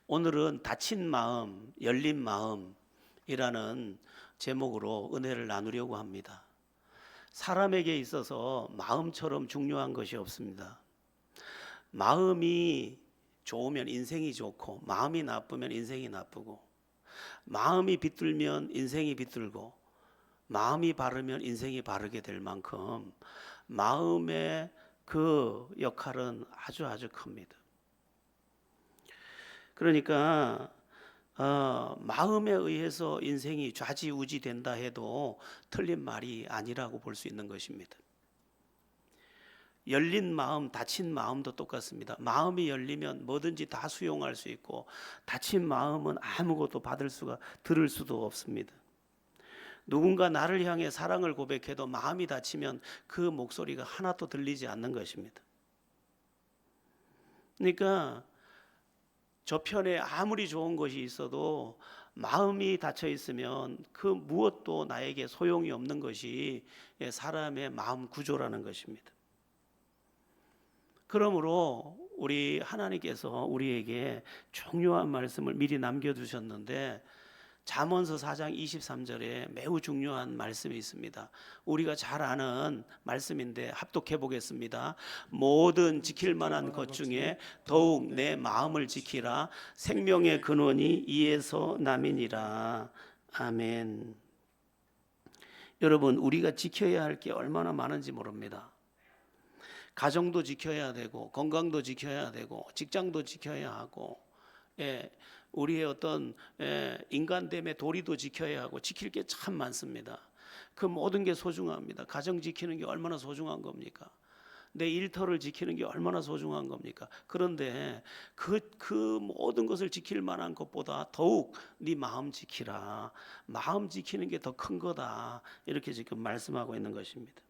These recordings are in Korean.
오늘은 닫힌 마음, 열린 마음이라는 제목으로 은혜를 나누려고 합니다. 사람에게 있어서 마음처럼 중요한 것이 없습니다. 마음이 좋으면 인생이 좋고, 마음이 나쁘면 인생이 나쁘고, 마음이 비뚤면 인생이 비뚤고, 마음이 바르면 인생이 바르게 될 만큼 마음의 그 역할은 아주 큽니다. 그러니까 마음에 의해서 인생이 좌지우지 된다 해도 틀린 말이 아니라고 볼 수 있는 것입니다. 열린 마음, 닫힌 마음도 똑같습니다. 마음이 열리면 뭐든지 다 수용할 수 있고, 닫힌 마음은 아무것도 들을 수도 없습니다. 누군가 나를 향해 사랑을 고백해도 마음이 닫히면 그 목소리가 하나도 들리지 않는 것입니다. 그러니까 저편에 아무리 좋은 것이 있어도 마음이 닫혀 있으면 그 무엇도 나에게 소용이 없는 것이 사람의 마음 구조라는 것입니다. 그러므로 우리 하나님께서 우리에게 중요한 말씀을 미리 남겨두셨는데, 잠언서 4장 23절에 매우 중요한 말씀이 있습니다. 우리가 잘 아는 말씀인데 합독해 보겠습니다. 모든 지킬 만한 것 중에 더욱 내 마음을 지키라. 생명의 근원이 이에서 남이니라. 아멘. 여러분, 우리가 지켜야 할 게 얼마나 많은지 모릅니다. 가정도 지켜야 되고, 건강도 지켜야 되고, 직장도 지켜야 하고, 우리의 어떤 인간됨의 도리도 지켜야 하고, 지킬 게 참 많습니다. 그 모든 게 소중합니다. 가정 지키는 게 얼마나 소중한 겁니까? 내 일터를 지키는 게 얼마나 소중한 겁니까? 그런데 그 모든 것을 지킬 만한 것보다 더욱 네 마음 지키라. 마음 지키는 게 더 큰 거다. 이렇게 지금 말씀하고 있는 것입니다.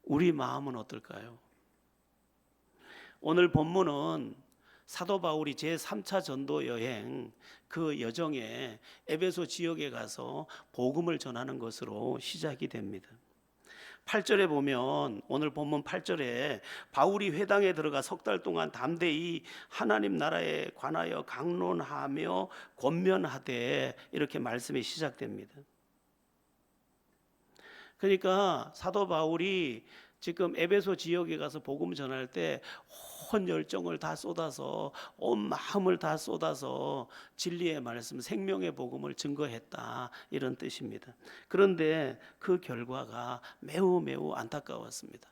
우리 마음은 어떨까요? 오늘 본문은 사도 바울이 제3차 전도 여행 그 여정에 에베소 지역에 가서 복음을 전하는 것으로 시작이 됩니다. 8절에 보면, 오늘 본문 8절에 바울이 회당에 들어가 석 달 동안 담대히 하나님 나라에 관하여 강론하며 권면하되, 이렇게 말씀이 시작됩니다. 그러니까 사도 바울이 지금 에베소 지역에 가서 복음 전할 때 온 열정을 다 쏟아서, 온 마음을 다 쏟아서 진리의 말씀, 생명의 복음을 증거했다, 이런 뜻입니다. 그런데 그 결과가 매우 안타까웠습니다.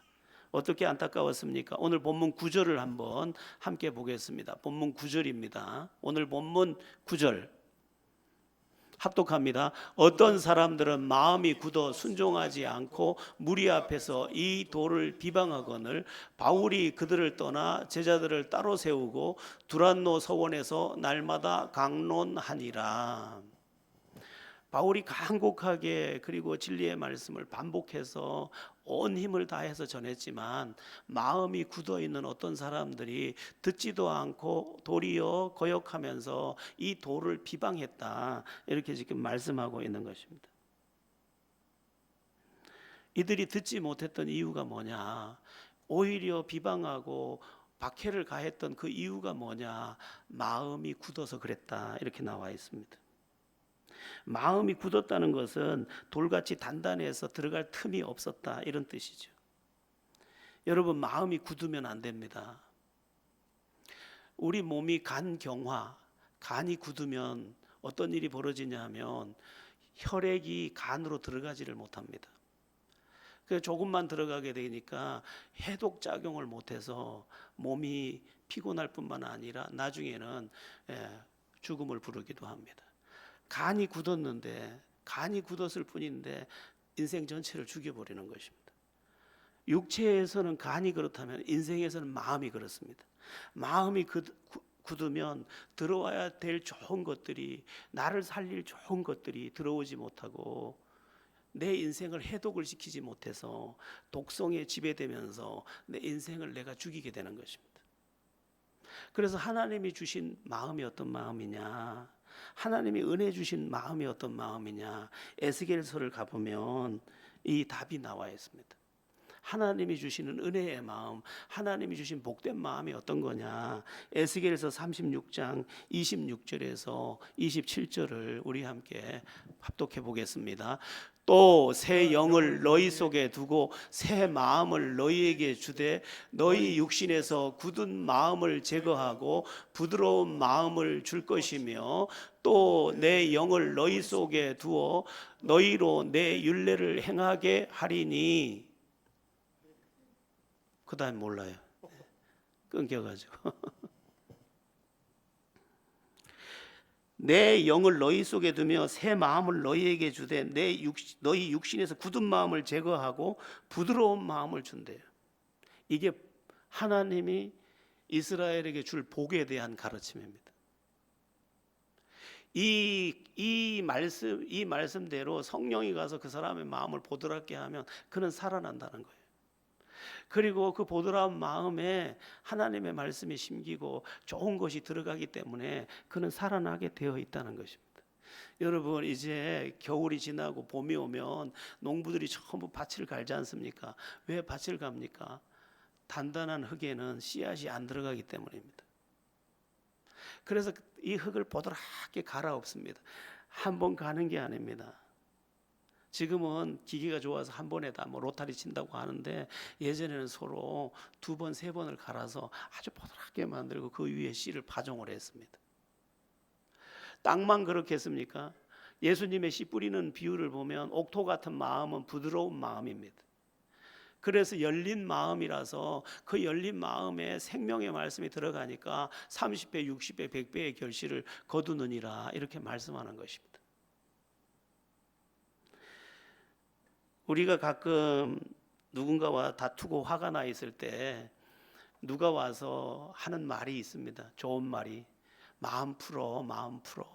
어떻게 안타까웠습니까? 오늘 본문 9절을 한번 함께 보겠습니다. 본문 9절입니다. 오늘 본문 9절 합독합니다. 어떤 사람들은 마음이 굳어 순종하지 않고 무리 앞에서 이 도를 비방하거늘 바울이 그들을 떠나 제자들을 따로 세우고 두란노 서원에서 날마다 강론하니라. 바울이 간곡하게 그리고 진리의 말씀을 반복해서 온 힘을 다해서 전했지만, 마음이 굳어 있는 어떤 사람들이 듣지도 않고 도리어 거역하면서 이 도를 비방했다, 이렇게 지금 말씀하고 있는 것입니다. 이들이 듣지 못했던 이유가 뭐냐? 오히려 비방하고 박해를 가했던 그 이유가 뭐냐? 마음이 굳어서 그랬다, 이렇게 나와 있습니다. 마음이 굳었다는 것은 돌같이 단단해서 들어갈 틈이 없었다, 이런 뜻이죠. 여러분, 마음이 굳으면 안 됩니다. 우리 몸이 간경화, 간이 굳으면 어떤 일이 벌어지냐 하면 혈액이 간으로 들어가지를 못합니다. 그래서 조금만 들어가게 되니까 해독 작용을 못해서 몸이 피곤할 뿐만 아니라 나중에는 죽음을 부르기도 합니다. 간이 굳었는데, 간이 굳었을 뿐인데 인생 전체를 죽여버리는 것입니다. 육체에서는 간이 그렇다면 인생에서는 마음이 그렇습니다. 마음이 굳으면 들어와야 될 좋은 것들이, 나를 살릴 좋은 것들이 들어오지 못하고 내 인생을 해독을 시키지 못해서 독성에 지배되면서 내 인생을 내가 죽이게 되는 것입니다. 그래서 하나님이 주신 마음이 어떤 마음이냐, 하나님이 은혜 주신 마음이 어떤 마음이냐, 에스겔서를 가보면 이 답이 나와 있습니다. 하나님이 주시는 은혜의 마음, 하나님이 주신 복된 마음이 어떤 거냐? 에스겔서 36장 26절에서 27절을 우리 함께 합독해 보겠습니다. 또 새 영을 너희 속에 두고 새 마음을 너희에게 주되 너희 육신에서 굳은 마음을 제거하고 부드러운 마음을 줄 것이며 또 내 영을 너희 속에 두어 너희로 내 율례를 행하게 하리니. 그 다음 몰라요. 끊겨가지고. 내 영을 너희 속에 두며 새 마음을 너희에게 주되 너희 육신에서 굳은 마음을 제거하고 부드러운 마음을 준대요. 이게 하나님이 이스라엘에게 줄 복에 대한 가르침입니다. 이 말씀대로 성령이 가서 그 사람의 마음을 보드랍게 하면 그는 살아난다는 거예요. 그리고 그 보드라운 마음에 하나님의 말씀이 심기고 좋은 것이 들어가기 때문에 그는 살아나게 되어 있다는 것입니다. 여러분, 이제 겨울이 지나고 봄이 오면 농부들이 전부 밭을 갈지 않습니까? 왜 밭을 갑니까? 단단한 흙에는 씨앗이 안 들어가기 때문입니다. 그래서 이 흙을 보드랍게 갈아엎습니다. 한 번 가는 게 아닙니다. 지금은 기계가 좋아서 한 번에 다 로타리 친다고 하는데 예전에는 서로 두 번, 세 번을 갈아서 아주 보드랍게 만들고 그 위에 씨를 파종을 했습니다. 땅만 그렇게 했습니까? 예수님의 씨 뿌리는 비유를 보면 옥토 같은 마음은 부드러운 마음입니다. 그래서 열린 마음이라서 그 열린 마음에 생명의 말씀이 들어가니까 30배, 60배, 100배의 결실을 거두느니라 이렇게 말씀하는 것입니다. 우리가 가끔 누군가와 다투고 화가 나 있을 때 누가 와서 하는 말이 있습니다. 좋은 말이. 마음 풀어, 마음 풀어.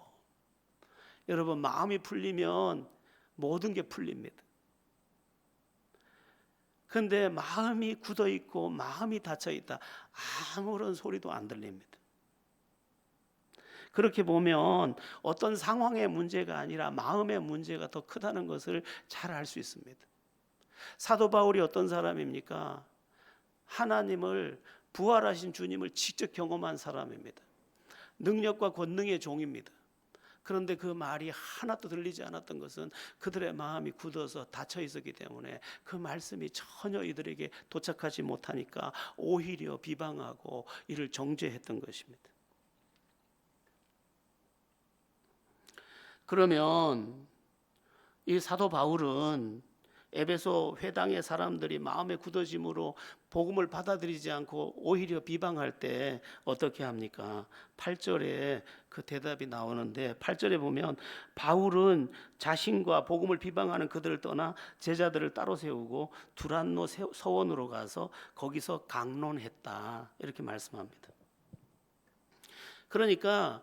여러분, 마음이 풀리면 모든 게 풀립니다. 그런데 마음이 굳어 있고 마음이 닫혀 있다. 아무런 소리도 안 들립니다. 그렇게 보면 어떤 상황의 문제가 아니라 마음의 문제가 더 크다는 것을 잘 알 수 있습니다. 사도 바울이 어떤 사람입니까? 하나님을, 부활하신 주님을 직접 경험한 사람입니다. 능력과 권능의 종입니다. 그런데 그 말이 하나도 들리지 않았던 것은 그들의 마음이 굳어서 닫혀 있었기 때문에 그 말씀이 전혀 이들에게 도착하지 못하니까 오히려 비방하고 이를 정죄했던 것입니다. 그러면 이 사도 바울은 에베소 회당의 사람들이 마음에 굳어짐으로 복음을 받아들이지 않고 오히려 비방할 때 어떻게 합니까? 8절에 그 대답이 나오는데 8절에 보면 바울은 자신과 복음을 비방하는 그들을 떠나 제자들을 따로 세우고 두란노 서원으로 가서 거기서 강론했다 이렇게 말씀합니다. 그러니까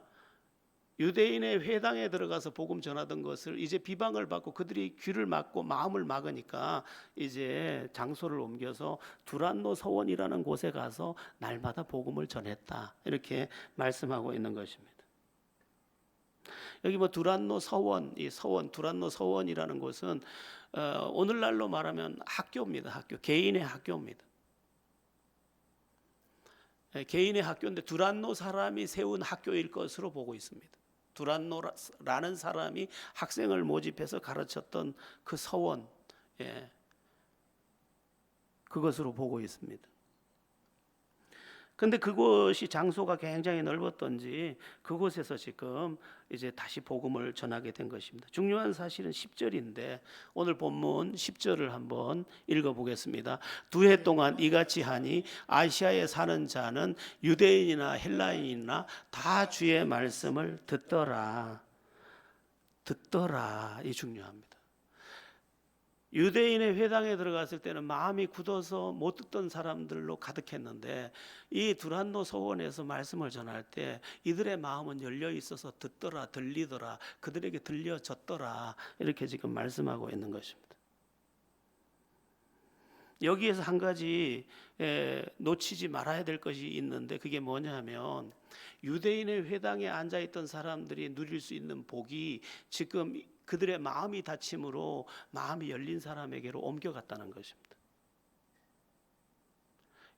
유대인의 회당에 들어가서 복음 전하던 것을 이제 비방을 받고 그들이 귀를 막고 마음을 막으니까 이제 장소를 옮겨서 두란노 서원이라는 곳에 가서 날마다 복음을 전했다 이렇게 말씀하고 있는 것입니다. 여기 두란노 서원, 이 서원, 두란노 서원이라는 곳은 오늘날로 말하면 학교입니다. 학교, 개인의 학교입니다. 개인의 학교인데 두란노 사람이 세운 학교일 것으로 보고 있습니다. 두란노라는 사람이 학생을 모집해서 가르쳤던 그 서원, 그것으로 보고 있습니다. 근데 그곳이 장소가 굉장히 넓었던지 그곳에서 지금 이제 다시 복음을 전하게 된 것입니다. 중요한 사실은 10절인데 오늘 본문 10절을 한번 읽어보겠습니다. 2해 동안 이같이 하니 아시아에 사는 자는 유대인이나 헬라인이나 다 주의 말씀을 듣더라. 이 중요합니다. 유대인의 회당에 들어갔을 때는 마음이 굳어서 못 듣던 사람들로 가득했는데 이 두란노 서원에서 말씀을 전할 때 이들의 마음은 열려 있어서 듣더라, 들리더라, 그들에게 들려졌더라 이렇게 지금 말씀하고 있는 것입니다. 여기에서 한 가지 놓치지 말아야 될 것이 있는데 그게 뭐냐면 유대인의 회당에 앉아있던 사람들이 누릴 수 있는 복이 지금 그들의 마음이 닫힘으로 마음이 열린 사람에게로 옮겨갔다는 것입니다.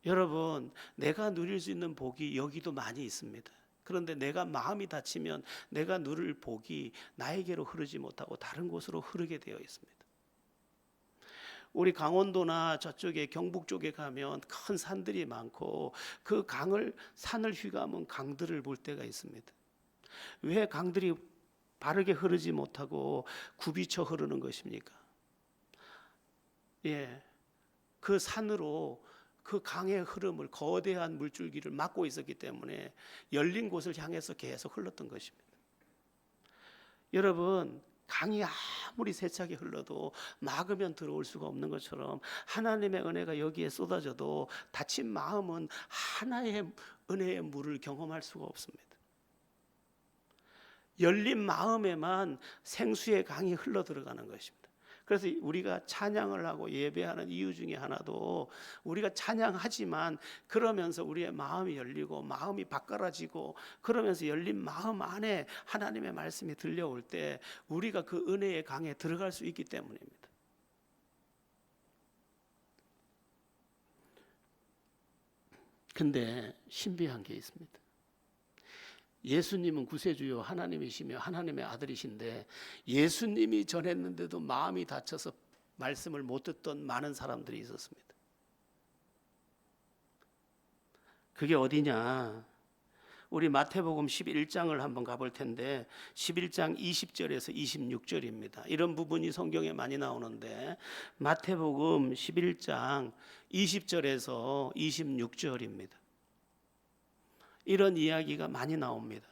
여러분, 내가 누릴 수 있는 복이 여기도 많이 있습니다. 그런데 내가 마음이 다치면 내가 누릴 복이 나에게로 흐르지 못하고 다른 곳으로 흐르게 되어 있습니다. 우리 강원도나 저쪽에 경북 쪽에 가면 큰 산들이 많고 그 산을 휘감은 강들을 볼 때가 있습니다. 왜 강들이 바르게 흐르지 못하고 굽이쳐 흐르는 것입니까? 그 산으로 그 강의 흐름을, 거대한 물줄기를 막고 있었기 때문에 열린 곳을 향해서 계속 흘렀던 것입니다. 여러분, 강이 아무리 세차게 흘러도 막으면 들어올 수가 없는 것처럼 하나님의 은혜가 여기에 쏟아져도 다친 마음은 하나의 은혜의 물을 경험할 수가 없습니다. 열린 마음에만 생수의 강이 흘러 들어가는 것입니다. 그래서 우리가 찬양을 하고 예배하는 이유 중에 하나도 우리가 찬양하지만 그러면서 우리의 마음이 열리고 마음이 바꿔라지고 그러면서 열린 마음 안에 하나님의 말씀이 들려올 때 우리가 그 은혜의 강에 들어갈 수 있기 때문입니다. 근데 신비한 게 있습니다. 예수님은 구세주요 하나님이시며 하나님의 아들이신데 예수님이 전했는데도 마음이 다쳐서 말씀을 못 듣던 많은 사람들이 있었습니다. 그게 어디냐? 우리 마태복음 11장을 한번 가볼 텐데 11장 20절에서 26절입니다. 이런 부분이 성경에 많이 나오는데 마태복음 11장 20절에서 26절입니다. 이런 이야기가 많이 나옵니다.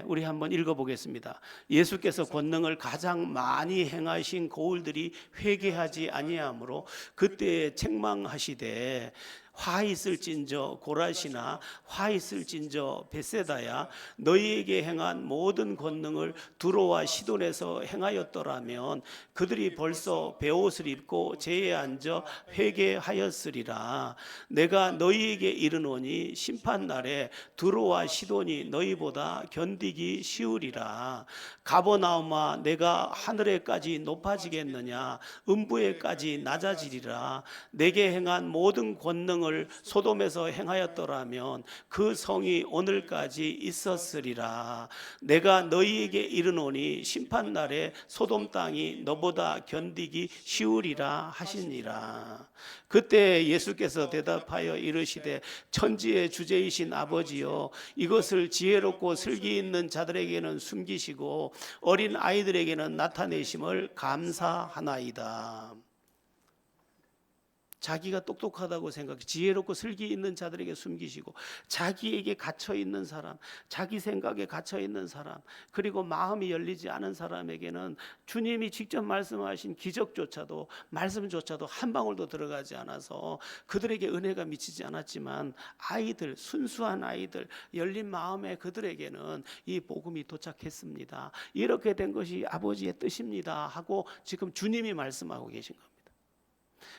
우리 한번 읽어보겠습니다. 예수께서 권능을 가장 많이 행하신 고을들이 회개하지 아니하므로 그때에 책망하시되 화 있을진저 고라시나 화 있을진저 벳세다야 너희에게 행한 모든 권능을 두로와 시돈에서 행하였더라면 그들이 벌써 베옷을 입고 제에 앉아 회개하였으리라. 내가 너희에게 이르노니 심판날에 두로와 시돈이 너희보다 견디기 쉬우리라. 가버나움아 내가 하늘에까지 높아지겠느냐 음부에까지 낮아지리라. 내게 행한 모든 권능을 소돔에서 행하였더라면 그 성이 오늘까지 있었으리라. 내가 너희에게 이르노니 심판날에 소돔 땅이 너보다 견디기 쉬우리라 하시니라. 그때 예수께서 대답하여 이르시되 천지의 주제이신 아버지여 이것을 지혜롭고 슬기 있는 자들에게는 숨기시고 어린 아이들에게는 나타내심을 감사하나이다. 자기가 똑똑하다고 생각해 지혜롭고 슬기 있는 자들에게 숨기시고 자기에게 갇혀있는 사람, 자기 생각에 갇혀있는 사람, 그리고 마음이 열리지 않은 사람에게는 주님이 직접 말씀하신 기적조차도 말씀조차도 한 방울도 들어가지 않아서 그들에게 은혜가 미치지 않았지만 아이들, 순수한 아이들, 열린 마음의 그들에게는 이 복음이 도착했습니다. 이렇게 된 것이 아버지의 뜻입니다 하고 지금 주님이 말씀하고 계신 겁니다.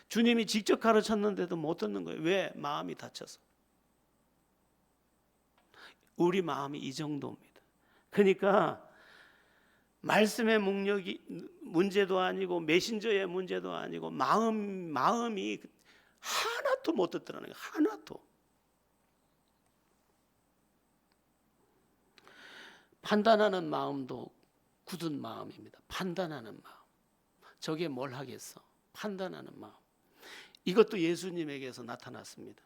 주님이 직접 가르쳤는데도 못 듣는 거예요. 왜? 마음이 다쳐서. 우리 마음이 이 정도입니다. 그러니까 말씀의 능력이 문제도 아니고 메신저의 문제도 아니고 마음이 하나도 못 듣더라는 거예요. 하나도. 판단하는 마음도 굳은 마음입니다. 판단하는 마음. 저게 뭘 하겠어? 판단하는 마음. 이것도 예수님에게서 나타났습니다.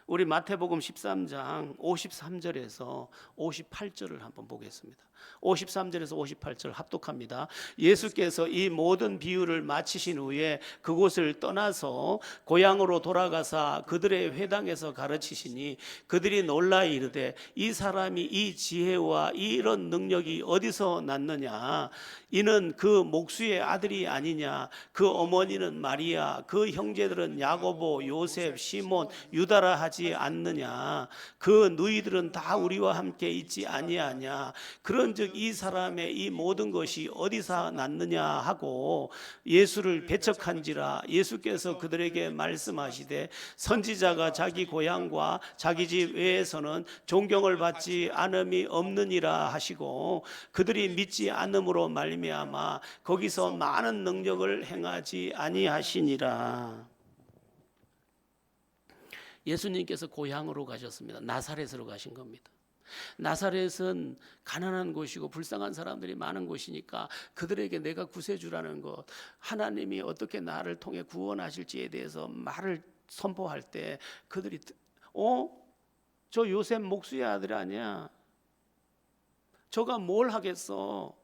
우리 마태복음 13장 53절에서 58절을 한번 보겠습니다. 53절에서 58절 합독합니다. 예수께서 이 모든 비유를 마치신 후에 그곳을 떠나서 고향으로 돌아가사 그들의 회당에서 가르치시니 그들이 놀라 이르되 이 사람이 이 지혜와 이런 능력이 어디서 났느냐? 이는 그 목수의 아들이 아니냐? 그 어머니는 마리아, 그 형제들은 야고보, 요셉, 시몬, 유다라 하지 않느냐? 그 누이들은 다 우리와 함께 있지 아니하냐? 그런즉 이 사람의 이 모든 것이 어디서 났느냐 하고 예수를 배척한지라. 예수께서 그들에게 말씀하시되 선지자가 자기 고향과 자기 집 외에서는 존경을 받지 않음이 없느니라 하시고 그들이 믿지 않음으로 말미암아 거기서 많은 능력을 행하지 아니하시니라. 예수님께서 고향으로 가셨습니다. 나사렛으로 가신 겁니다. 나사렛은 가난한 곳이고 불쌍한 사람들이 많은 곳이니까 그들에게 내가 구세주라는 것, 하나님이 어떻게 나를 통해 구원하실지에 대해서 말을 선포할 때 그들이 저 요셉 목수의 아들 아니야? 저가 뭘 하겠어?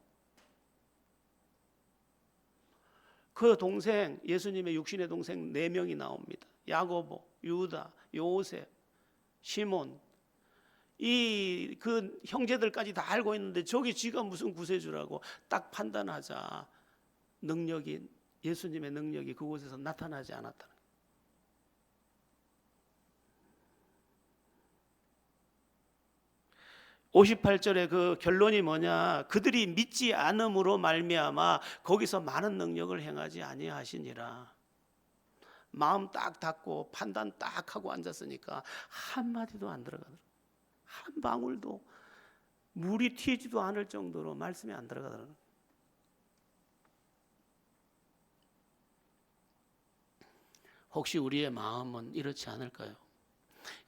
그 동생, 예수님의 육신의 동생 4명이 나옵니다. 야고보, 유다, 요셉, 시몬. 그 형제들까지 다 알고 있는데 저기 지가 무슨 구세주라고 딱 판단하자 능력이, 예수님의 능력이 그곳에서 나타나지 않았다는 거예요. 58절에 그 결론이 뭐냐? 그들이 믿지 않음으로 말미암아 거기서 많은 능력을 행하지 아니하시니라. 마음 딱 닫고 판단 딱 하고 앉았으니까 한마디도 안 들어가더라고요. 한 방울도 물이 튀지도 않을 정도로 말씀이 안 들어가더라고요. 혹시 우리의 마음은 이렇지 않을까요?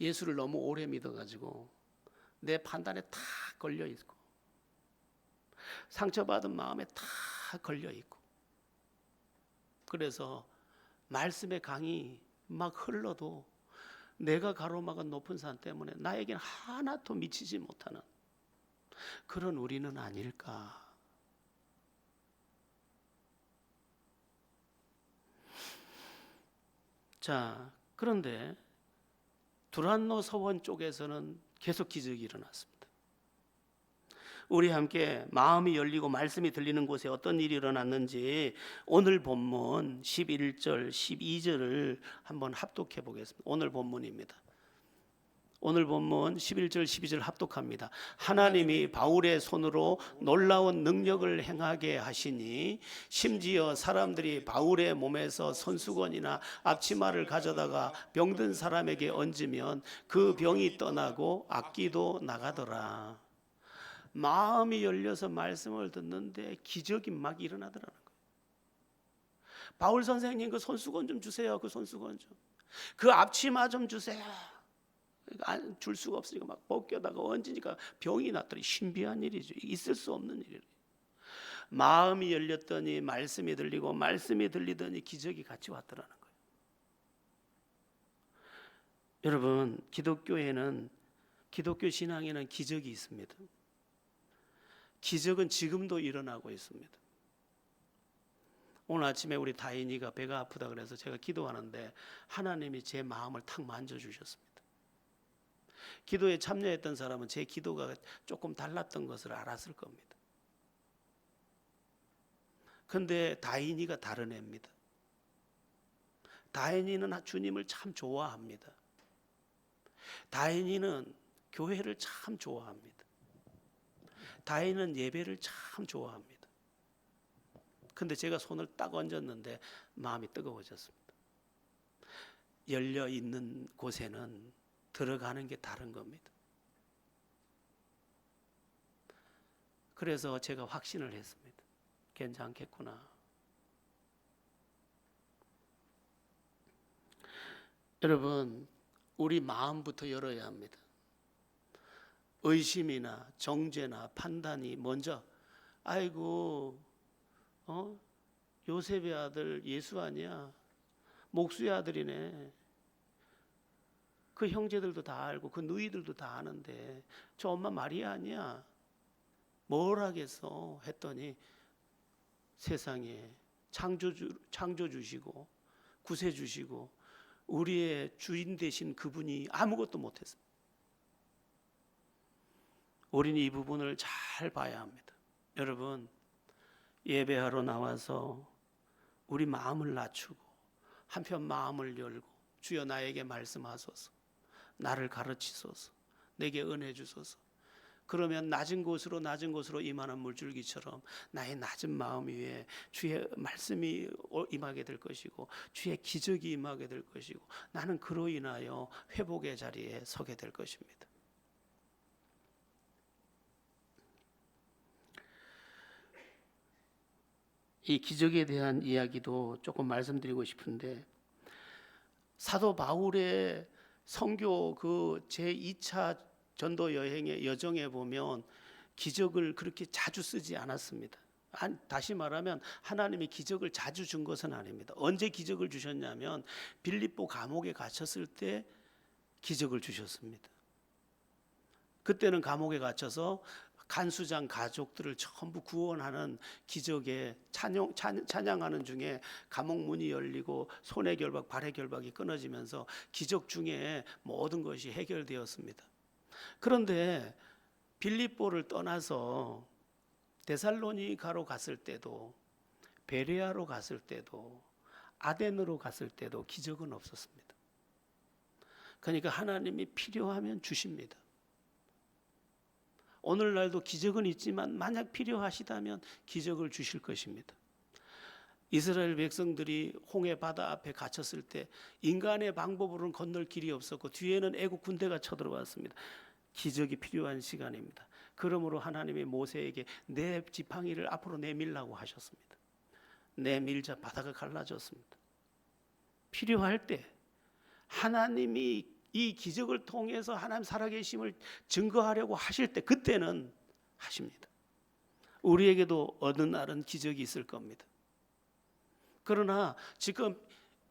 예수를 너무 오래 믿어가지고 내 판단에 다 걸려 있고 상처받은 마음에 다 걸려 있고 그래서 말씀의 강이 막 흘러도 내가 가로막은 높은 산 때문에 나에겐 하나도 미치지 못하는 그런 우리는 아닐까. 자, 그런데 두란노 서원 쪽에서는 계속 기적이 일어났습니다. 우리 함께 마음이 열리고 말씀이 들리는 곳에 어떤 일이 일어났는지 오늘 본문 11절, 12절을 한번 합독해 보겠습니다. 오늘 본문입니다. 오늘 본문 11절, 12절 합독합니다. 하나님이 바울의 손으로 놀라운 능력을 행하게 하시니 심지어 사람들이 바울의 몸에서 손수건이나 앞치마를 가져다가 병든 사람에게 얹으면 그 병이 떠나고 악기도 나가더라. 마음이 열려서 말씀을 듣는데 기적이 막 일어나더라는 거예요. 바울 선생님 그 손수건 좀 주세요. 그 손수건 좀. 그 앞치마 좀 주세요. 줄 수가 없으니까 막 벗겨다가 얹으니까 병이 났더니 신비한 일이죠. 있을 수 없는 일이에요. 마음이 열렸더니 말씀이 들리고 말씀이 들리더니 기적이 같이 왔더라는 거예요. 여러분, 기독교에는, 기독교 신앙에는 기적이 있습니다. 기적은 지금도 일어나고 있습니다. 오늘 아침에 우리 다인이가 배가 아프다 그래서 제가 기도하는데 하나님이 제 마음을 탁 만져주셨습니다. 기도에 참여했던 사람은 제 기도가 조금 달랐던 것을 알았을 겁니다. 그런데 다인이가 다른 애입니다. 다인이는 주님을 참 좋아합니다. 다인이는 교회를 참 좋아합니다. 다인은 예배를 참 좋아합니다. 근데 제가 손을 딱 얹었는데 마음이 뜨거워졌습니다. 열려 있는 곳에는 들어가는 게 다른 겁니다. 그래서 제가 확신을 했습니다. 괜찮겠구나. 여러분, 우리 마음부터 열어야 합니다. 의심이나 정죄나 판단이 먼저 아이고 요셉의 아들 예수 아니야? 목수의 아들이네. 그 형제들도 다 알고 그 누이들도 다 아는데 저 엄마 마리아 아니야? 뭘 하겠어? 했더니 세상에 창조 주시고 구세 주시고 우리의 주인 되신 그분이 아무것도 못했습니다. 우리는 이 부분을 잘 봐야 합니다. 여러분, 예배하러 나와서 우리 마음을 낮추고 한편 마음을 열고 주여 나에게 말씀하소서, 나를 가르치소서, 내게 은혜 주소서. 그러면 낮은 곳으로 임하는 물줄기처럼 나의 낮은 마음 위에 주의 말씀이 임하게 될 것이고 주의 기적이 임하게 될 것이고 나는 그로 인하여 회복의 자리에 서게 될 것입니다. 이 기적에 대한 이야기도 조금 말씀드리고 싶은데 사도 바울의 선교 그 제2차 전도 여행의 여정에 보면 기적을 그렇게 자주 쓰지 않았습니다. 다시 말하면 하나님이 기적을 자주 준 것은 아닙니다. 언제 기적을 주셨냐면 빌립보 감옥에 갇혔을 때 기적을 주셨습니다. 그때는 감옥에 갇혀서 간수장 가족들을 전부 구원하는 기적에 찬양하는 중에 감옥 문이 열리고 손의 결박 발의 결박이 끊어지면서 기적 중에 모든 것이 해결되었습니다. 그런데 빌립보를 떠나서 데살로니가로 갔을 때도, 베레아로 갔을 때도, 아덴으로 갔을 때도 기적은 없었습니다. 그러니까 하나님이 필요하면 주십니다. 오늘날도 기적은 있지만 만약 필요하시다면 기적을 주실 것입니다. 이스라엘 백성들이 홍해 바다 앞에 갇혔을 때 인간의 방법으로는 건널 길이 없었고 뒤에는 애국 군대가 쳐들어왔습니다. 기적이 필요한 시간입니다. 그러므로 하나님이 모세에게 내 지팡이를 앞으로 내밀라고 하셨습니다. 내밀자 바다가 갈라졌습니다. 필요할 때 하나님이 이 기적을 통해서 하나님 살아계심을 증거하려고 하실 때 그때는 하십니다. 우리에게도 어느 날은 기적이 있을 겁니다. 그러나 지금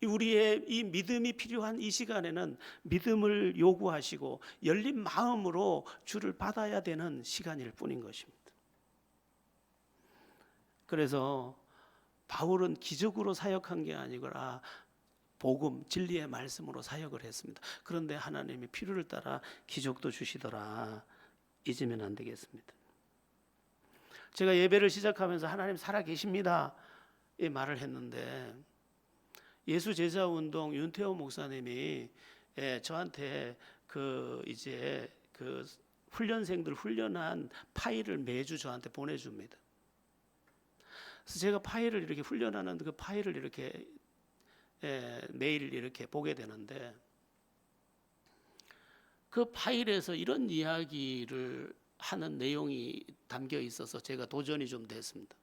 우리의 이 믿음이 필요한 이 시간에는 믿음을 요구하시고 열린 마음으로 주를 받아야 되는 시간일 뿐인 것입니다. 그래서 바울은 기적으로 사역한 게 아니라 복음, 진리의 말씀으로 사역을 했습니다. 그런데 하나님이 필요를 따라 기적도 주시더라. 잊으면 안 되겠습니다. 제가 예배를 시작하면서 하나님 살아계십니다 이 말을 했는데 예수 제자 운동 윤태호 목사님이 저한테 그 훈련생들 훈련한 파일을 매주 저한테 보내줍니다. 그래서 제가 파일을 이렇게 훈련하는 그 파일을 이렇게 매일 이렇게 보게 되는데 그 파일에서 이런 이야기를 하는 내용이 담겨 있어서 제가 도전이 좀 됐습니다.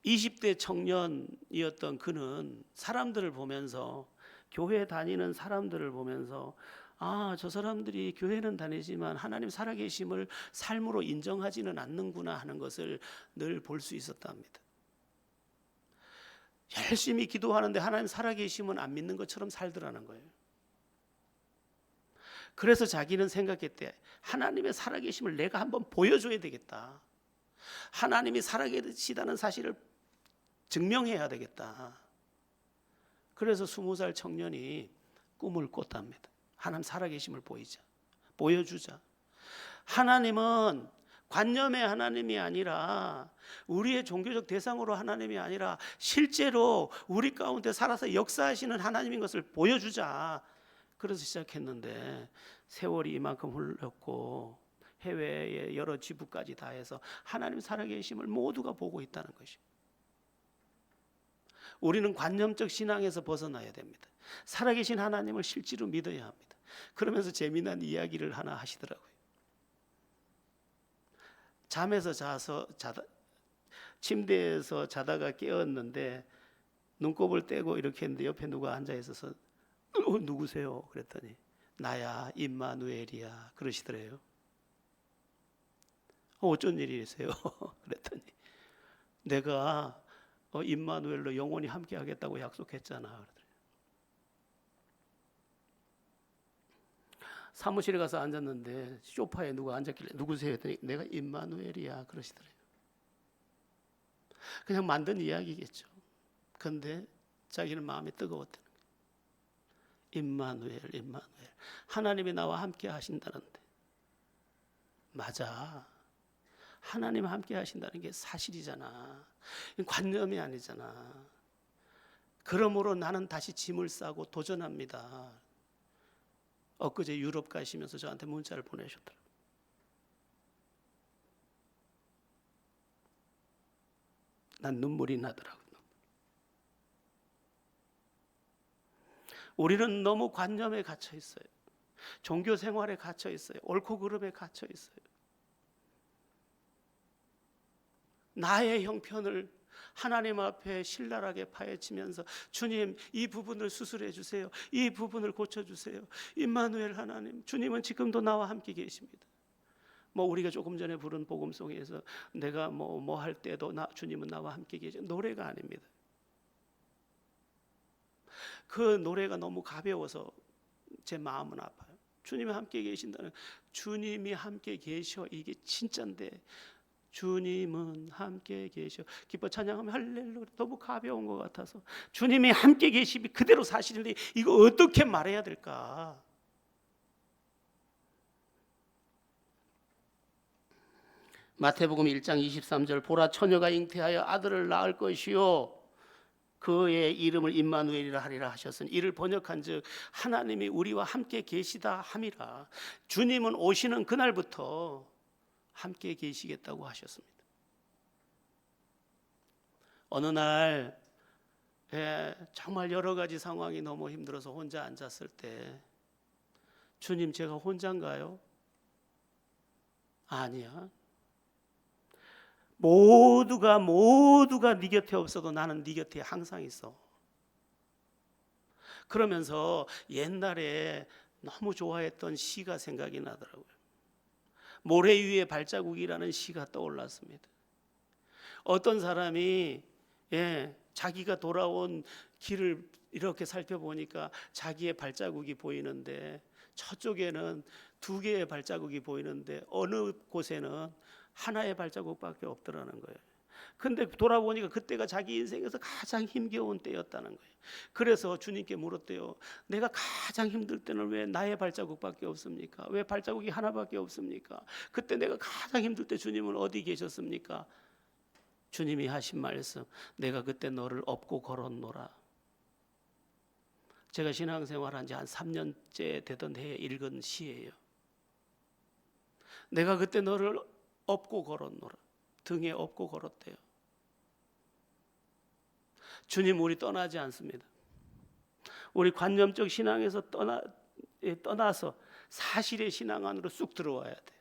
20대 청년이었던 그는 사람들을 보면서 교회 다니는 사람들을 보면서 저 사람들이 교회는 다니지만 하나님 살아계심을 삶으로 인정하지는 않는구나 하는 것을 늘 볼 수 있었답니다. 열심히 기도하는데 하나님 살아계심은 안 믿는 것처럼 살더라는 거예요. 그래서 자기는 생각했대. 하나님의 살아계심을 내가 한번 보여줘야 되겠다. 하나님이 살아계시다는 사실을 증명해야 되겠다. 그래서 20살 청년이 꿈을 꿨답니다. 하나님 살아계심을 보여주자. 하나님은 관념의 하나님이 아니라 우리의 종교적 대상으로 하나님이 아니라 실제로 우리 가운데 살아서 역사하시는 하나님인 것을 보여주자. 그래서 시작했는데 세월이 이만큼 흘렀고 해외의 여러 지부까지 다 해서 하나님 살아계심을 모두가 보고 있다는 것이. 우리는 관념적 신앙에서 벗어나야 됩니다. 살아계신 하나님을 실제로 믿어야 합니다. 그러면서 재미난 이야기를 하나 하시더라고요. 잠에서 침대에서 자다가 깨었는데 눈곱을 떼고 이렇게 했는데 옆에 누가 앉아 있어서 누구세요? 그랬더니 나야 임마누엘이야 그러시더래요. 어쩐 일이세요? 그랬더니 내가 임마누엘로 영원히 함께 하겠다고 약속했잖아. 그러더래요. 사무실에 가서 앉았는데 소파에 누가 앉았길래 누구세요? 했더니 내가 임마누엘이야 그러시더래요. 그냥 만든 이야기겠죠. 그런데 자기는 마음이 뜨거웠다는 거예요. 임마누엘 하나님이 나와 함께 하신다는데 맞아. 하나님 함께 하신다는 게 사실이잖아. 관념이 아니잖아. 그러므로 나는 다시 짐을 싸고 도전합니다. 엊그제 유럽 가시면서 저한테 문자를 보내셨더라고요. 난 눈물이 나더라고요. 우리는 너무 관념에 갇혀 있어요. 종교 생활에 갇혀 있어요. 옳고 그름에 갇혀 있어요. 나의 형편을 하나님 앞에 신랄하게 파헤치면서 주님, 이 부분을 수술해 주세요. 이 부분을 고쳐 주세요. 임마누엘 하나님, 주님은 지금도 나와 함께 계십니다. 우리가 조금 전에 부른 복음송에서 내가 뭐 할 때도 주님은 나와 함께 계시. 노래가 아닙니다. 그 노래가 너무 가벼워서 제 마음은 아파요. 주님이 함께 계신다는, 주님이 함께 계셔, 이게 진짜인데 주님은 함께 계셔 기뻐 찬양하면 할렐루야, 너무 가벼운 것 같아서 주님이 함께 계심이 그대로 사실인데 이거 어떻게 말해야 될까? 마태복음 1장 23절, 보라 처녀가 잉태하여 아들을 낳을 것이요 그의 이름을 임마누엘이라 하리라 하셨으니, 이를 번역한즉 하나님이 우리와 함께 계시다 함이라. 주님은 오시는 그날부터 함께 계시겠다고 하셨습니다. 어느 날 정말 여러 가지 상황이 너무 힘들어서 혼자 앉았을 때, 주님 제가 혼자인가요? 아니야. 모두가 네 곁에 없어도 나는 네 곁에 항상 있어. 그러면서 옛날에 너무 좋아했던 시가 생각이 나더라고요. 모래 위에 발자국이라는 시가 떠올랐습니다. 어떤 사람이 자기가 돌아온 길을 이렇게 살펴보니까 자기의 발자국이 보이는데, 저쪽에는 2개의 발자국이 보이는데 어느 곳에는 하나의 발자국밖에 없더라는 거예요. 근데 돌아보니까 그때가 자기 인생에서 가장 힘겨운 때였다는 거예요. 그래서 주님께 물었대요. 내가 가장 힘들 때는 왜 나의 발자국밖에 없습니까? 왜 발자국이 하나밖에 없습니까? 그때 내가 가장 힘들 때 주님은 어디 계셨습니까? 주님이 하신 말씀, 내가 그때 너를 업고 걸었노라. 제가 신앙생활한 지 한 3년째 되던 해에 읽은 시예요. 내가 그때 너를 업고 걸었노라. 등에 업고 걸었대요. 주님 우리 떠나지 않습니다. 우리 관념적 신앙에서 떠나서 사실의 신앙 안으로 쑥 들어와야 돼요.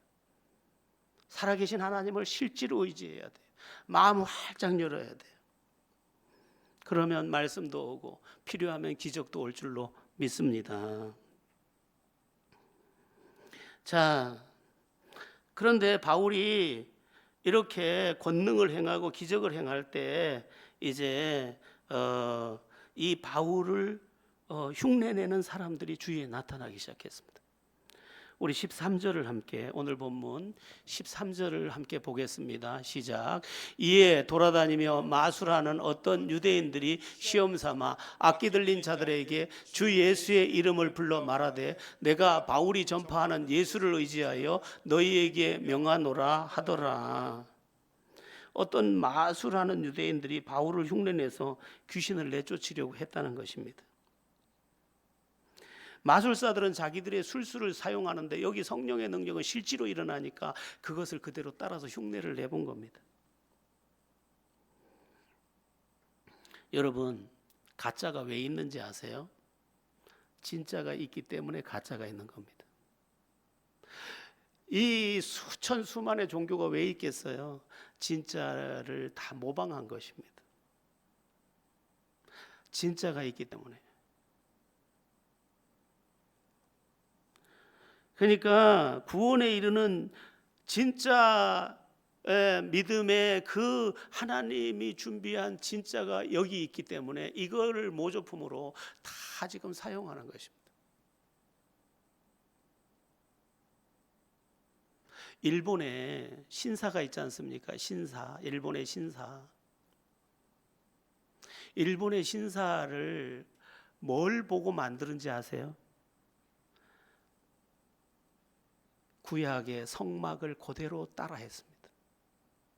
살아계신 하나님을 실제로 의지해야 돼요. 마음을 활짝 열어야 돼요. 그러면 말씀도 오고 필요하면 기적도 올 줄로 믿습니다. 자, 그런데 바울이 이렇게 권능을 행하고 기적을 행할 때 이제 이 바울을 흉내내는 사람들이 주위에 나타나기 시작했습니다. 우리 13절을 함께, 오늘 본문 13절을 함께 보겠습니다. 시작. 이에 돌아다니며 마술하는 어떤 유대인들이 시험 삼아 악기 들린 자들에게 주 예수의 이름을 불러 말하되 내가 바울이 전파하는 예수를 의지하여 너희에게 명하노라 하더라. 어떤 마술하는 유대인들이 바울을 흉내내서 귀신을 내쫓으려고 했다는 것입니다. 마술사들은 자기들의 술수를 사용하는데 여기 성령의 능력은 실제로 일어나니까 그것을 그대로 따라서 흉내를 내본 겁니다. 여러분, 가짜가 왜 있는지 아세요? 진짜가 있기 때문에 가짜가 있는 겁니다. 이 수천 수만의 종교가 왜 있겠어요? 진짜를 다 모방한 것입니다. 진짜가 있기 때문에. 그러니까 구원에 이르는 진짜 믿음의 그 하나님이 준비한 진짜가 여기 있기 때문에 이거를 모조품으로 다 지금 사용하는 것입니다. 일본에 신사가 있지 않습니까? 신사, 일본의 신사. 일본의 신사를 뭘 보고 만드는지 아세요? 구약의 성막을 그대로 따라했습니다.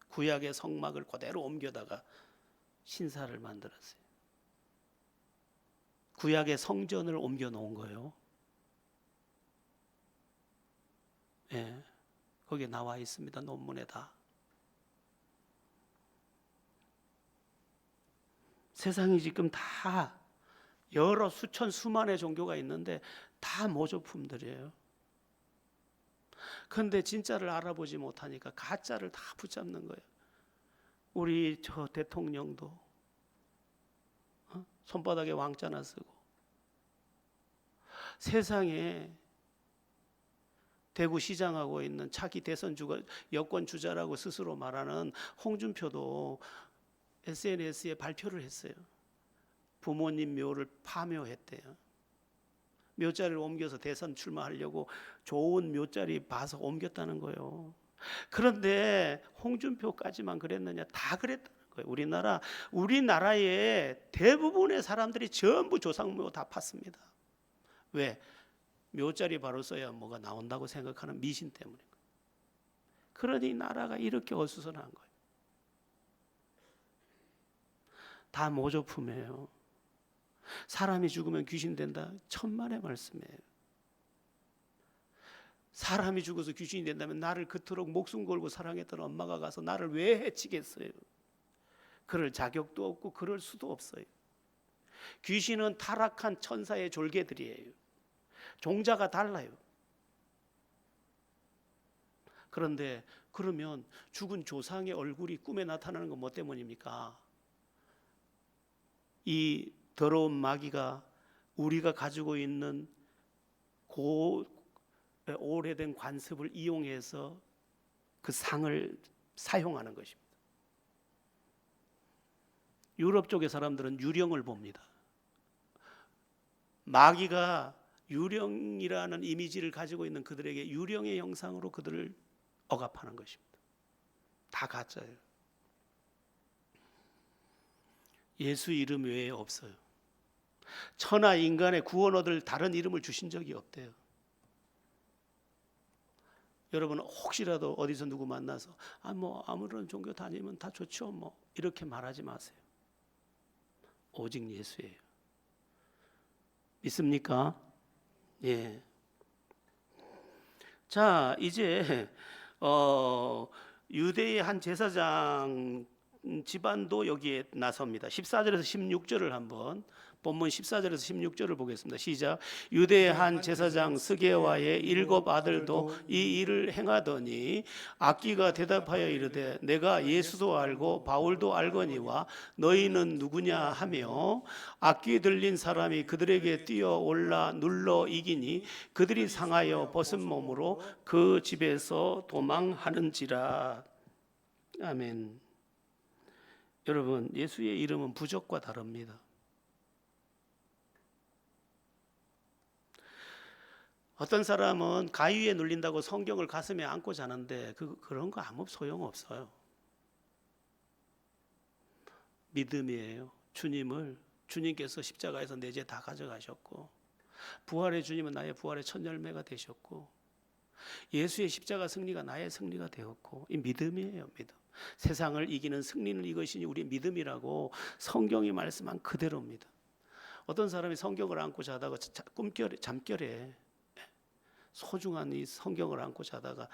구약의 성막을 그대로 옮겨다가 신사를 만들었어요. 구약의 성전을 옮겨 놓은 거예요. 예, 거기에 나와 있습니다. 논문에 다. 세상이 지금 다 여러 수천 수만의 종교가 있는데 다 모조품들이에요. 그런데 진짜를 알아보지 못하니까 가짜를 다 붙잡는 거예요. 우리 저 대통령도 손바닥에 왕자나 쓰고 세상에 대구시장하고 있는 차기 대선 여권 주자라고 스스로 말하는 홍준표도 SNS에 발표를 했어요. 부모님 묘를 파묘했대요. 묘자리를 옮겨서 대선 출마하려고 좋은 묘자리 봐서 옮겼다는 거예요. 그런데 홍준표까지만 그랬느냐? 다 그랬다는 거예요. 우리나라의 대부분의 사람들이 전부 조상묘 다 팠습니다. 왜? 묘자리 바로 써야 뭐가 나온다고 생각하는 미신 때문에. 그러니 나라가 이렇게 어수선한 거예요. 다 모조품이에요. 사람이 죽으면 귀신 된다. 천만의 말씀이에요. 사람이 죽어서 귀신이 된다면 나를 그토록 목숨 걸고 사랑했던 엄마가 가서 나를 왜 해치겠어요? 그럴 자격도 없고 그럴 수도 없어요. 귀신은 타락한 천사의 졸개들이에요. 종자가 달라요. 그런데 그러면 죽은 조상의 얼굴이 꿈에 나타나는 건 뭐 때문입니까? 이 더러운 마귀가 우리가 가지고 있는 오래된 관습을 이용해서 그 상을 사용하는 것입니다. 유럽 쪽의 사람들은 유령을 봅니다. 마귀가 유령이라는 이미지를 가지고 있는 그들에게 유령의 형상으로 그들을 억압하는 것입니다. 다 가짜예요. 예수 이름 외에 없어요. 천하 인간의 구원 얻을 다른 이름을 주신 적이 없대요. 여러분 혹시라도 어디서 누구 만나서 아무런 종교 다니면 다 좋죠 이렇게 말하지 마세요. 오직 예수예요. 믿습니까? 예. 자, 이제 유대의 한 제사장 집안도 여기에 나섭니다. 14절에서 16절을 한번 본문 14절에서 16절을 보겠습니다. 시작. 유대의 한 제사장 스게와의 7 아들도 이 일을 행하더니 악기가 대답하여 이르되 내가 예수도 알고 바울도 알거니와 너희는 누구냐 하며 악기 들린 사람이 그들에게 뛰어올라 눌러 이기니 그들이 상하여 벗은 몸으로 그 집에서 도망하는지라. 아멘. 여러분, 예수의 이름은 부적과 다릅니다. 어떤 사람은 가위에 눌린다고 성경을 가슴에 안고 자는데 그런 거 아무 소용없어요. 믿음이에요. 주님께서 십자가에서 내 죄 다 가져가셨고 부활의 주님은 나의 부활의 첫 열매가 되셨고 예수의 십자가 승리가 나의 승리가 되었고 이 믿음이에요. 믿음. 세상을 이기는 승리는 이것이니 우리 믿음이라고 성경이 말씀한 그대로입니다. 어떤 사람이 성경을 안고 자다가 잠결에 소중한 이 성경을 안고 자다가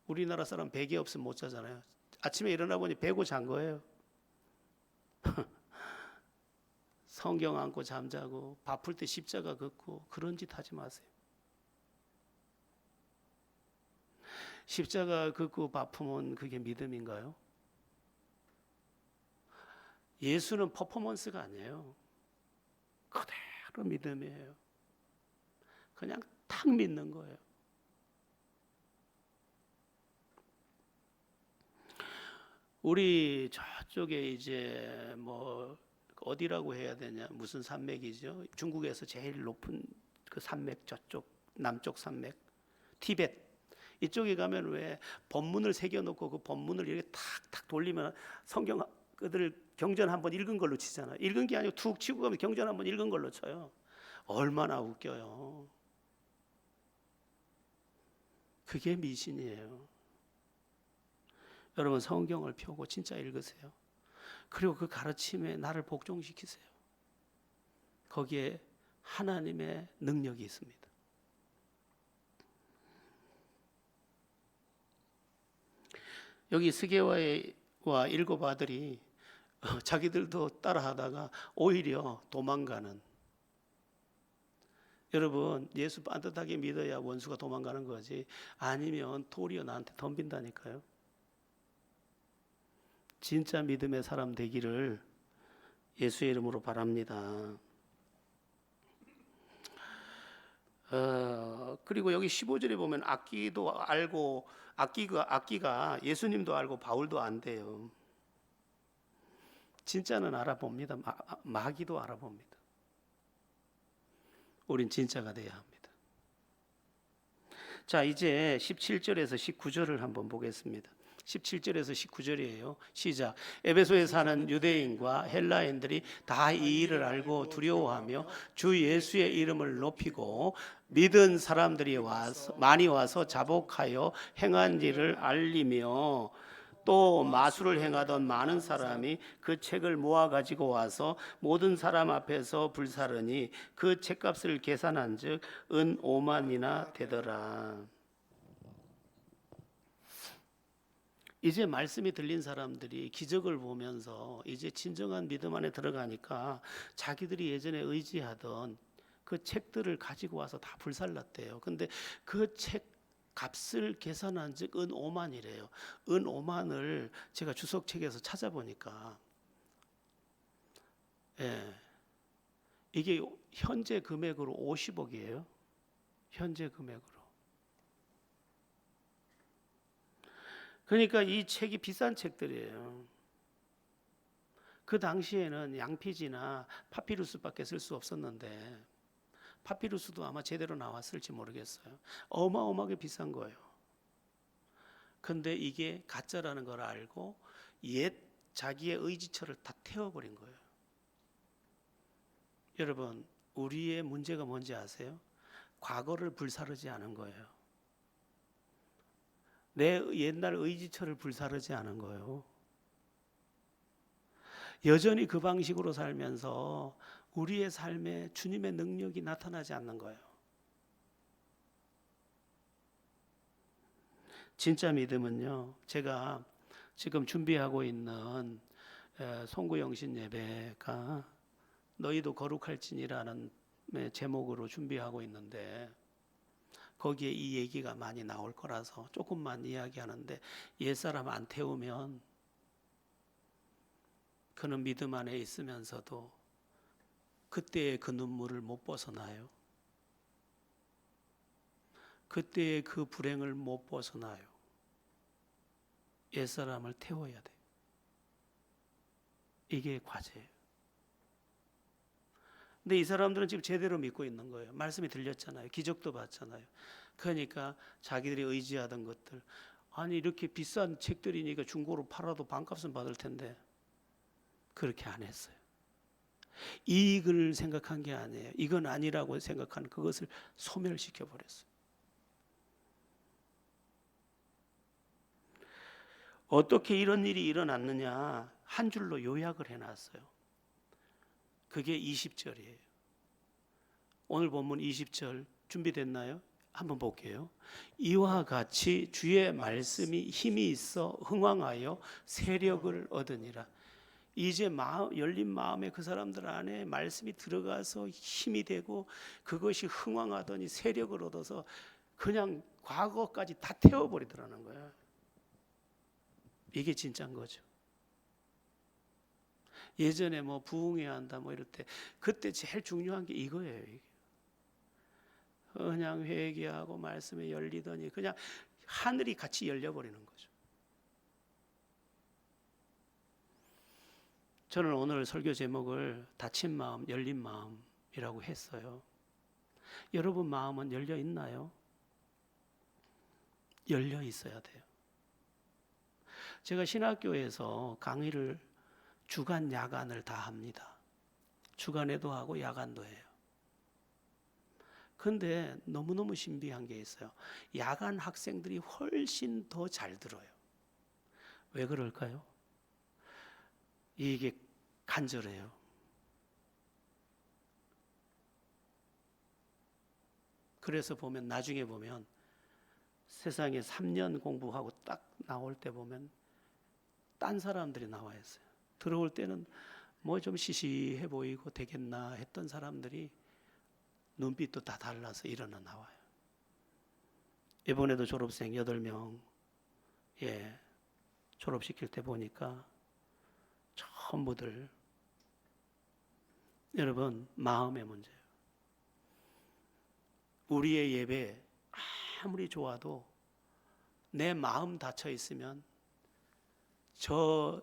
우리나라 사람 베개 없으면 못 자잖아요. 아침에 일어나 보니 베고 잔 거예요. 성경 안고 잠자고 바쁠 때 십자가 긋고 그런 짓 하지 마세요. 십자가 긋고 바쁘면 그게 믿음인가요? 예수는 퍼포먼스가 아니에요. 그대로 믿음이에요. 그냥 탁 믿는 거예요. 우리 저쪽에 이제 어디라고 해야 되냐, 무슨 산맥이죠? 중국에서 제일 높은 그 산맥 저쪽 남쪽 산맥 티벳 이쪽에 가면 왜 법문을 새겨놓고 그 법문을 이렇게 탁탁 돌리면 성경 그들 경전 한번 읽은 걸로 치잖아요. 읽은 게 아니고 툭 치고 가면 경전 한번 읽은 걸로 쳐요. 얼마나 웃겨요. 그게 미신이에요. 여러분 성경을 펴고 진짜 읽으세요. 그리고 그 가르침에 나를 복종시키세요. 거기에 하나님의 능력이 있습니다. 여기 스게와와 7 아들이 자기들도 따라하다가 오히려 도망가는. 여러분 예수 반듯하게 믿어야 원수가 도망가는 거지 아니면 도리어 나한테 덤빈다니까요. 진짜 믿음의 사람 되기를 예수의 이름으로 바랍니다. 그리고 여기 15절에 보면 악기도 알고 악기가 예수님도 알고 바울도 안돼요. 진짜는 알아봅니다. 마귀도 알아봅니다. 우린 진짜가 돼야 합니다. 자, 이제 17절에서 19절을 한번 보겠습니다. 17절에서 19절이에요. 시작. 에베소에 사는 유대인과 헬라인들이 다 이 일을 알고 두려워하며 주 예수의 이름을 높이고 믿은 사람들이 많이 와서 자복하여 행한 일을 알리며 또 마술을 행하던 많은 사람이 그 책을 모아 가지고 와서 모든 사람 앞에서 불사르니 그 책값을 계산한즉 은 5만이나 되더라. 이제 말씀이 들린 사람들이 기적을 보면서 이제 진정한 믿음 안에 들어가니까 자기들이 예전에 의지하던 그 책들을 가지고 와서 다 불살랐대요. 근데 그 책 값을 계산한 즉 은 5만이래요. 은 5만을 제가 주석책에서 찾아보니까 이게 현재 금액으로 50억이에요. 현재 금액으로. 그러니까 이 책이 비싼 책들이에요. 그 당시에는 양피지나 파피루스밖에 쓸 수 없었는데 파피루스도 아마 제대로 나왔을지 모르겠어요. 어마어마하게 비싼 거예요. 근데 이게 가짜라는 걸 알고 옛 자기의 의지처를 다 태워버린 거예요. 여러분, 우리의 문제가 뭔지 아세요? 과거를 불사르지 않은 거예요. 내 옛날 의지처를 불사르지 않은 거예요. 여전히 그 방식으로 살면서 우리의 삶에 주님의 능력이 나타나지 않는 거예요. 진짜 믿음은요, 제가 지금 준비하고 있는 송구영신 예배가 너희도 거룩할지니라는 제목으로 준비하고 있는데 거기에 이 얘기가 많이 나올 거라서 조금만 이야기하는데, 옛사람 안 태우면 그는 믿음 안에 있으면서도 그때의 그 눈물을 못 벗어나요. 그때의 그 불행을 못 벗어나요. 옛사람을 태워야 돼요. 이게 과제예요. 근데 이 사람들은 지금 제대로 믿고 있는 거예요. 말씀이 들렸잖아요. 기적도 봤잖아요. 그러니까 자기들이 의지하던 것들, 아니 이렇게 비싼 책들이니까 중고로 팔아도 반값은 받을 텐데 그렇게 안 했어요. 이익을 생각한 게 아니에요. 이건 아니라고 생각한 그것을 소멸시켜 버렸어요. 어떻게 이런 일이 일어났느냐 한 줄로 요약을 해놨어요. 그게 20절이에요. 오늘 본문 20절 준비됐나요? 한번 볼게요. 이와 같이 주의 말씀이 힘이 있어 흥왕하여 세력을 얻으니라. 이제 열린 마음에 그 사람들 안에 말씀이 들어가서 힘이 되고 그것이 흥왕하더니 세력을 얻어서 그냥 과거까지 다 태워버리더라는 거야. 이게 진짜인 거죠. 예전에 뭐 부흥해야 한다 뭐 이럴 때 그때 제일 중요한 게 이거예요. 이게. 그냥 회개하고 말씀이 열리더니 그냥 하늘이 같이 열려버리는 거죠. 저는 오늘 설교 제목을 닫힌 마음, 열린 마음이라고 했어요. 여러분 마음은 열려 있나요? 열려 있어야 돼요. 제가 신학교에서 강의를 주간, 야간을 다 합니다. 주간에도 하고 야간도 해요. 근데 너무너무 신비한 게 있어요. 야간 학생들이 훨씬 더 잘 들어요. 왜 그럴까요? 이게 간절해요. 그래서 보면 나중에 보면 세상에 3년 공부하고 딱 나올 때 보면 딴 사람들이 나와 있어요. 들어올 때는 뭐 좀 시시해 보이고 되겠나 했던 사람들이 눈빛도 다 달라서 일어나 나와요. 이번에도 졸업생 8명 졸업시킬 때 보니까 전부들 여러분 마음의 문제예요. 우리의 예배 아무리 좋아도 내 마음 닫혀 있으면 저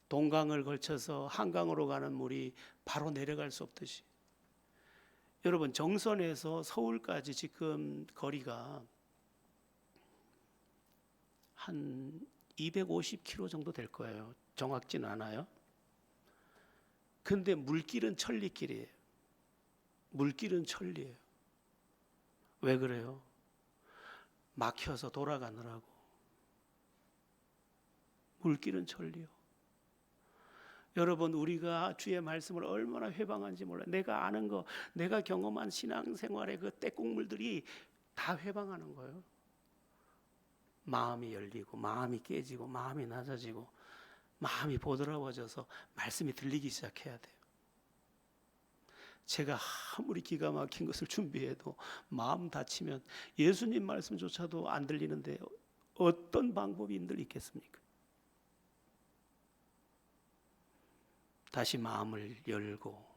동강을 걸쳐서 한강으로 가는 물이 바로 내려갈 수 없듯이 여러분 정선에서 서울까지 지금 거리가 한 250km 정도 될 거예요. 정확지는 않아요. 근데 물길은 천리길이에요. 물길은 천리예요. 왜 그래요? 막혀서 돌아가느라고. 물길은 천리요. 여러분 우리가 주의 말씀을 얼마나 회방한지 몰라요. 내가 아는 거, 내가 경험한 신앙생활의 그 떼국물들이 다 회방하는 거예요. 마음이 열리고 마음이 깨지고 마음이 낮아지고 마음이 보드라워져서 말씀이 들리기 시작해야 돼요. 제가 아무리 기가 막힌 것을 준비해도 마음 다치면 예수님 말씀조차도 안 들리는데 어떤 방법인들 있겠습니까? 다시 마음을 열고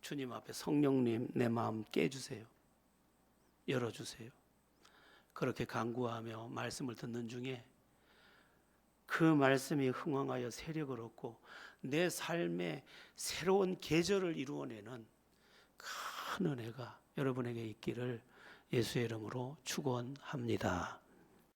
주님 앞에 성령님 내 마음 깨주세요. 열어주세요. 그렇게 간구하며 말씀을 듣는 중에 그 말씀이 흥황하여 세력을 얻고 내 삶의 새로운 계절을 이루어내는 큰 은혜가 여러분에게 있기를 예수의 이름으로 축원합니다.